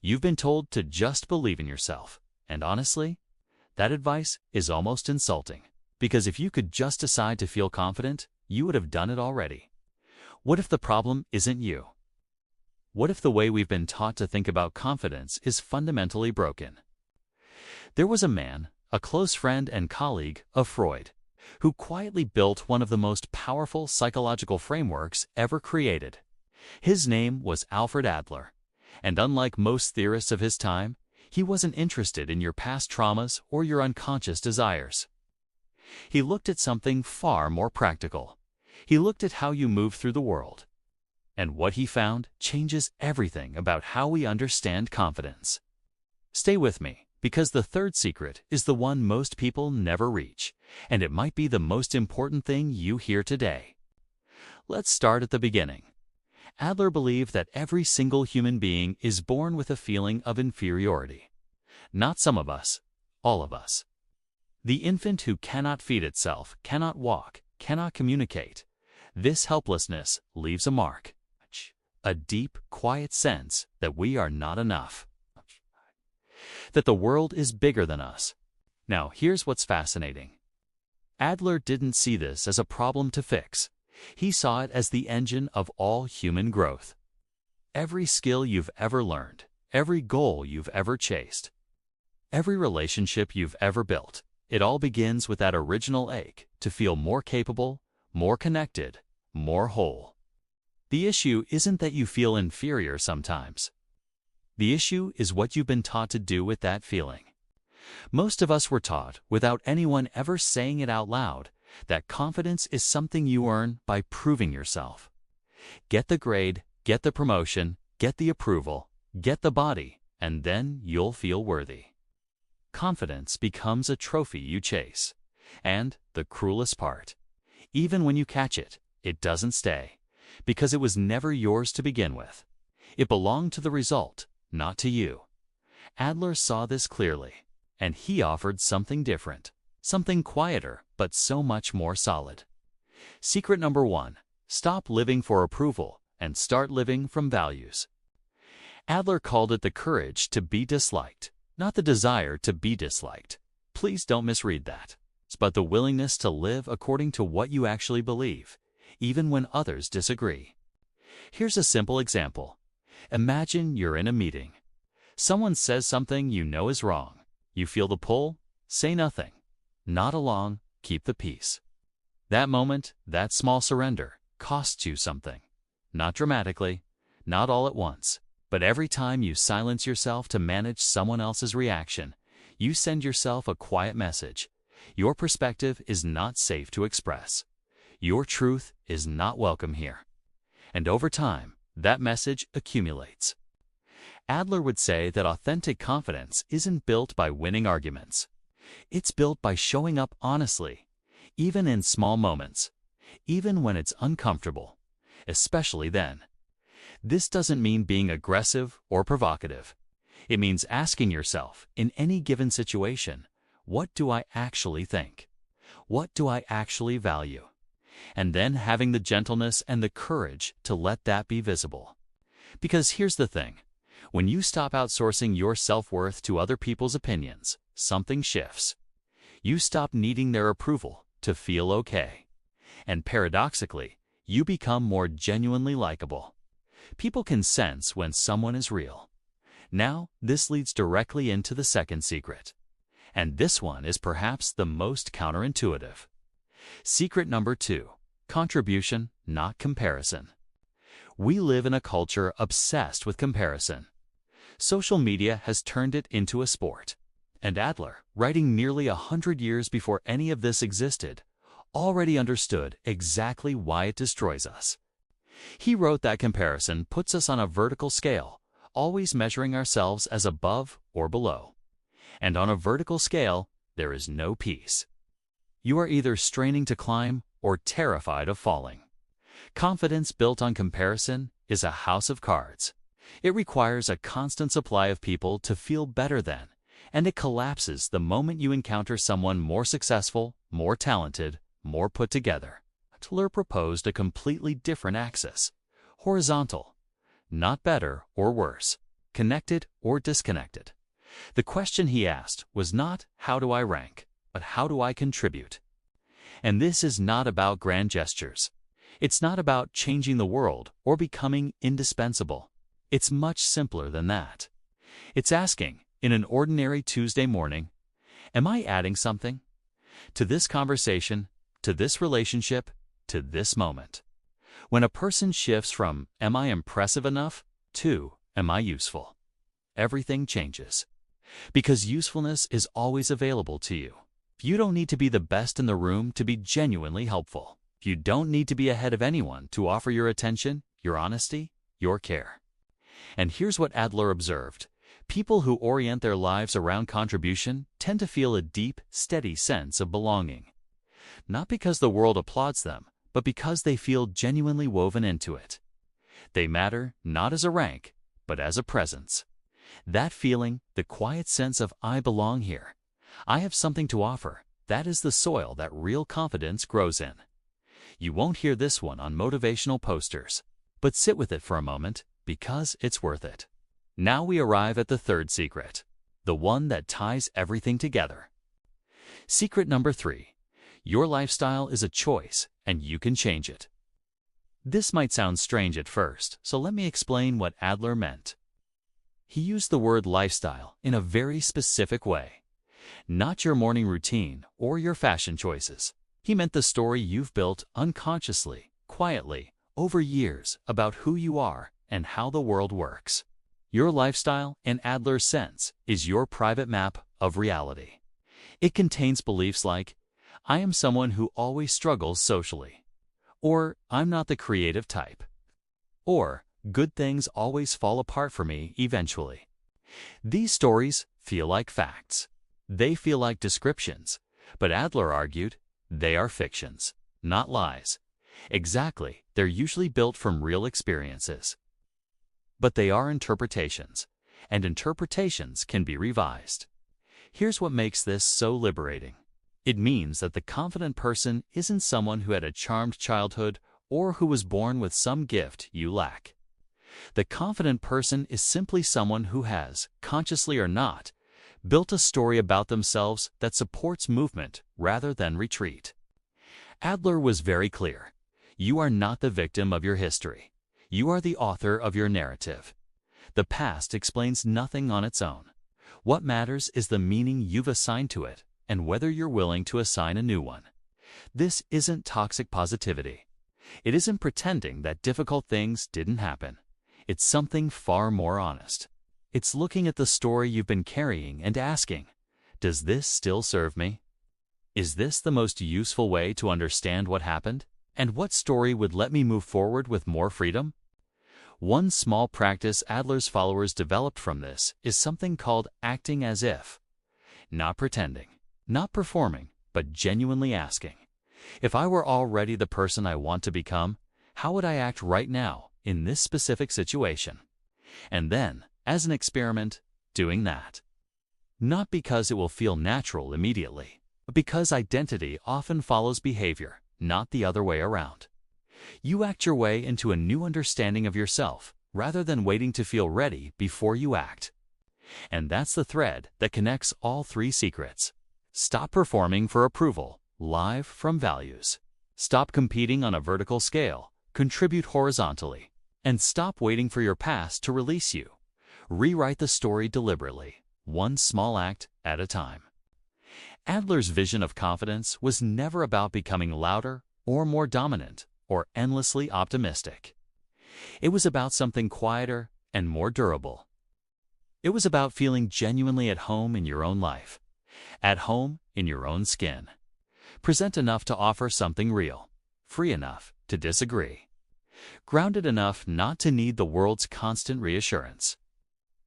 You've been told to just believe in yourself. And honestly, that advice is almost insulting. Because if you could just decide to feel confident, you would have done it already. What if the problem isn't you? What if the way we've been taught to think about confidence is fundamentally broken? There was a man, a close friend and colleague of Freud, who quietly built one of the most powerful psychological frameworks ever created. His name was Alfred Adler, and unlike most theorists of his time, he wasn't interested in your past traumas or your unconscious desires. He looked at something far more practical. He looked at how you move through the world. And what he found changes everything about how we understand confidence. Stay with me, because the third secret is the one most people never reach, and it might be the most important thing you hear today. Let's start at the beginning. Adler believed that every single human being is born with a feeling of inferiority. Not some of us, all of us. The infant who cannot feed itself, cannot walk, cannot communicate. This helplessness leaves a mark. A deep, quiet sense that we are not enough. That the world is bigger than us. Now, here's what's fascinating. Adler didn't see this as a problem to fix. He saw it as the engine of all human growth. Every skill you've ever learned, every goal you've ever chased, every relationship you've ever built, it all begins with that original ache to feel more capable, more connected, more whole. The issue isn't that you feel inferior sometimes. The issue is what you've been taught to do with that feeling. Most of us were taught, without anyone ever saying it out loud, that confidence is something you earn by proving yourself. Get the grade, get the promotion, get the approval, get the body, and then you'll feel worthy. Confidence becomes a trophy you chase. And the cruelest part, even when you catch it, it doesn't stay, because it was never yours to begin with. It belonged to the result, not to you. Adler saw this clearly, and he offered something different, something quieter, but so much more solid. Secret number 1, stop living for approval and start living from values. Adler called it the courage to be disliked, not the desire to be disliked. Please don't misread that. But the willingness to live according to what you actually believe, even when others disagree. Here's a simple example. Imagine you're in a meeting. Someone says something you know is wrong. You feel the pull? Say nothing. Nod along, keep the peace. That moment, that small surrender, costs you something. Not dramatically, not all at once, but every time you silence yourself to manage someone else's reaction, you send yourself a quiet message. Your perspective is not safe to express. Your truth is not welcome here. And over time, that message accumulates. Adler would say that authentic confidence isn't built by winning arguments. It's built by showing up honestly, even in small moments, even when it's uncomfortable, especially then. This doesn't mean being aggressive or provocative. It means asking yourself, in any given situation, what do I actually think? What do I actually value? And then having the gentleness and the courage to let that be visible. Because here's the thing. When you stop outsourcing your self-worth to other people's opinions, something shifts. You stop needing their approval to feel okay. And paradoxically, you become more genuinely likable. People can sense when someone is real. Now, this leads directly into the second secret. And this one is perhaps the most counterintuitive. Secret number 2, contribution, not comparison. We live in a culture obsessed with comparison. Social media has turned it into a sport. And Adler, writing nearly 100 years before any of this existed, already understood exactly why it destroys us. He wrote that comparison puts us on a vertical scale, always measuring ourselves as above or below. And on a vertical scale, there is no peace. You are either straining to climb or terrified of falling. Confidence built on comparison is a house of cards. It requires a constant supply of people to feel better than, and it collapses the moment you encounter someone more successful, more talented, more put together. Adler proposed a completely different axis, horizontal, not better or worse, connected or disconnected. The question he asked was not, how do I rank, but how do I contribute? And this is not about grand gestures. It's not about changing the world or becoming indispensable. It's much simpler than that. It's asking, in an ordinary Tuesday morning, am I adding something to this conversation, to this relationship, to this moment? When a person shifts from, am I impressive enough, to, am I useful? Everything changes. Because usefulness is always available to you. You don't need to be the best in the room to be genuinely helpful. You don't need to be ahead of anyone to offer your attention, your honesty, your care. And here's what Adler observed. People who orient their lives around contribution tend to feel a deep, steady sense of belonging. Not because the world applauds them, but because they feel genuinely woven into it. They matter not as a rank, but as a presence. That feeling, the quiet sense of I belong here, I have something to offer, that is the soil that real confidence grows in. You won't hear this one on motivational posters, but sit with it for a moment because it's worth it. Now we arrive at the third secret, the one that ties everything together. Secret number 3. Your lifestyle is a choice, and you can change it. This might sound strange at first, so let me explain what Adler meant. He used the word lifestyle in a very specific way. Not your morning routine or your fashion choices. He meant the story you've built unconsciously, quietly, over years about who you are and how the world works. Your lifestyle, in Adler's sense, is your private map of reality. It contains beliefs like, I am someone who always struggles socially, or I'm not the creative type, or good things always fall apart for me eventually. These stories feel like facts. They feel like descriptions, but Adler argued they are fictions, not lies. Exactly, they're usually built from real experiences. But they are interpretations, and interpretations can be revised. Here's what makes this so liberating. It means that the confident person isn't someone who had a charmed childhood or who was born with some gift you lack. The confident person is simply someone who has, consciously or not, built a story about themselves that supports movement rather than retreat. Adler was very clear. You are not the victim of your history. You are the author of your narrative. The past explains nothing on its own. What matters is the meaning you've assigned to it and whether you're willing to assign a new one. This isn't toxic positivity. It isn't pretending that difficult things didn't happen. It's something far more honest. It's looking at the story you've been carrying and asking, does this still serve me? Is this the most useful way to understand what happened? And what story would let me move forward with more freedom? One small practice Adler's followers developed from this is something called acting as if. Not pretending, not performing, but genuinely asking. If I were already the person I want to become, how would I act right now in this specific situation? And then, as an experiment, doing that. Not because it will feel natural immediately, but because identity often follows behavior, not the other way around. You act your way into a new understanding of yourself, rather than waiting to feel ready before you act. And that's the thread that connects all 3 secrets. Stop performing for approval, live from values. Stop competing on a vertical scale, contribute horizontally. And stop waiting for your past to release you. Rewrite the story deliberately, one small act at a time. Adler's vision of confidence was never about becoming louder or more dominant or endlessly optimistic. It was about something quieter and more durable. It was about feeling genuinely at home in your own life, at home in your own skin, present enough to offer something real, free enough to disagree, grounded enough not to need the world's constant reassurance.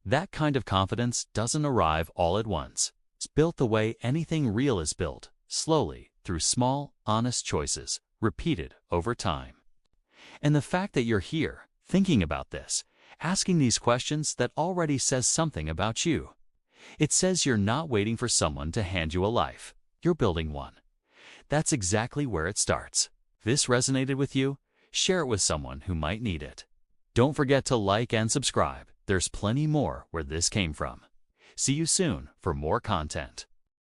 That kind of confidence doesn't arrive all at once. It's built the way anything real is built, slowly, through small, honest choices, repeated over time. And the fact that you're here, thinking about this, asking these questions, that already says something about you. It says you're not waiting for someone to hand you a life. You're building one. That's exactly where it starts. If this resonated with you, share it with someone who might need it. Don't forget to like and subscribe there's plenty more where this came from. See you soon for more content.